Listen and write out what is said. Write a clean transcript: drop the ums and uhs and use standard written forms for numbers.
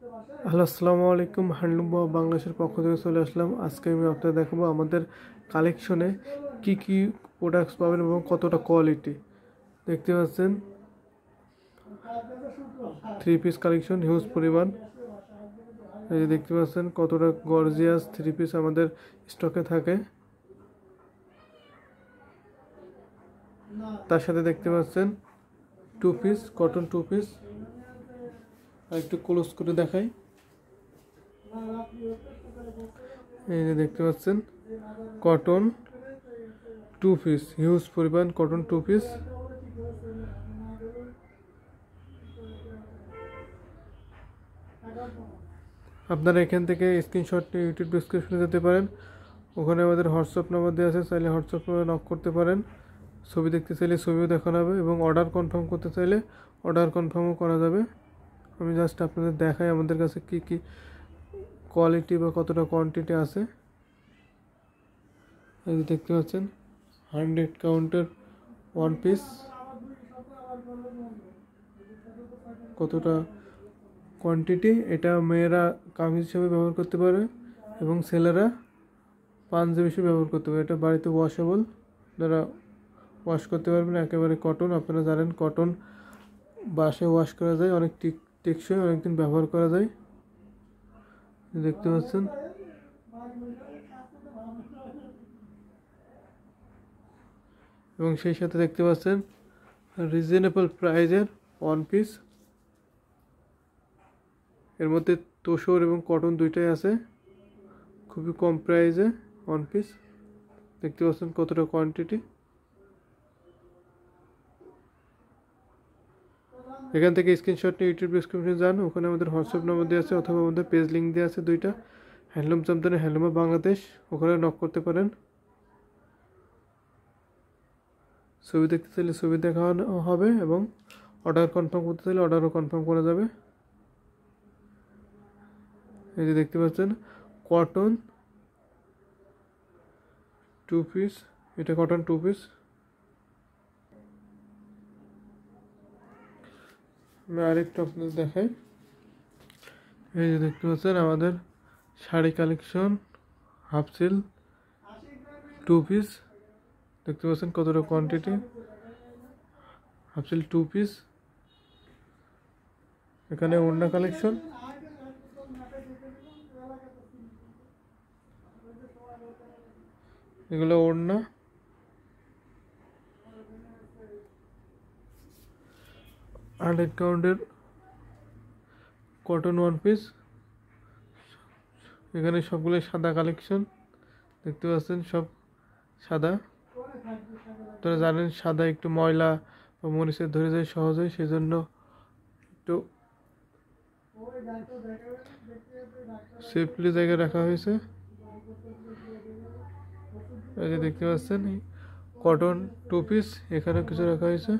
Hello আসসালামু আলাইকুম। Handloom of বাংলাদেশের পক্ষ থেকে চলে আসলাম। আজকে আমি আপনাদের দেখাবো আমাদের কালেকশনে কি কি প্রোডাক্টস পাবেন এবং কতটা কোয়ালিটি। দেখতে পাচ্ছেন থ্রি পিস কালেকশন হিউজ পরিমাণ। এই যে দেখতে পাচ্ছেন কতটা গর্জিয়াস থ্রি পিস আমাদের স্টকে থাকে। তার সাথে দেখতে পাচ্ছেন two piece cotton two piece. আর একটু ক্লোজ করে দেখাই। এই যে দেখতে পাচ্ছেন কটন টু পিস, হিউজ পরিমাণ কটন টু পিস। আপনারা এখান থেকে স্ক্রিনশট নিয়ে ইউটিউব ডেসক্রিপশনে যেতে পারেন। ওখানে আমাদের হোয়াটসঅ্যাপ নাম্বার দেওয়া আছে, চাইলে হোয়াটসঅ্যাপ নাম্বারে নক করতে পারেন। ছবি দেখতে চাইলে ছবিও দেখানো হবে এবং অর্ডার কনফার্ম করতে চাইলে অর্ডার কনফার্মও করা যাবে। আমি জাস্ট আপনাদের দেখাই আমাদের কাছে কি কি কোয়ালিটি বা কতটা কোয়ান্টিটি আছে। এই যে দেখতে পাচ্ছেন 100 কাউন্টের ওয়ান পিস, কতটা কোয়ান্টিটি। এটা মেয়েরা কামিজ হিসেবে ব্যবহার করতে পারে এবং ছেলেরা পাঞ্জাবি হিসেবে ব্যবহার করতে পারে। এটা বাড়িতে ওয়াশেবল, যারা ওয়াশ করতে পারবেন। একেবারে কটন, আপনারা জানেন কটন বাসে ওয়াশ করা যায়, অনেক টেকসই, অনেকদিন ব্যবহার করা যায়। দেখতে পাচ্ছেন এবং সেই সাথে দেখতে পাচ্ছেন রিজনেবল প্রাইজের ওয়ান পিস। এর মধ্যে তোষর এবং কটন দুইটাই আছে, খুবই কম প্রাইজে ওয়ান পিস। দেখতে পাচ্ছেন কতটা কোয়ান্টিটি। এখান থেকে স্ক্রিনশট নিয়ে ইউটিউব ডেসক্রিপশনে যান, ওখানে আমাদের হোয়াটসঅ্যাপ নম্বর দেওয়া আছে অথবা আমাদের পেজ লিঙ্ক দেওয়া আছে দুইটা, handloom Jamdani, handloom of Bangladesh. ওখানে নক করতে পারেন। ছবি দেখতে চাইলে ছবি দেখা হবে এবং অর্ডার কনফার্ম করতে চাইলে অর্ডারও কনফার্ম করা যাবে। এই যে দেখতে পাচ্ছেন কটন টু পিস, এটা কটন টু পিস। আমি আরেকটু আপনাদের দেখাই। এই যে দেখতে পাচ্ছেন আমাদের sari collection, half seal two piece. দেখতে পাচ্ছেন কতটা quantity, half seal two piece. এখানে ওড়না কালেকশন, এগুলো ওড়না। 100 কাউন্টের কটন ওয়ান পিস। এখানে সবগুলো সাদা কালেকশন, দেখতে পাচ্ছেন সব সাদা। আপনারা জানেন সাদা একটু ময়লা বা মরিচের ধরে যায় সহজে, সেই জন্য একটু সেফলি জায়গায় রাখা হয়েছে। এই যে দেখতে পাচ্ছেন কটন টু পিস, এখানে কিছু রাখা হয়েছে।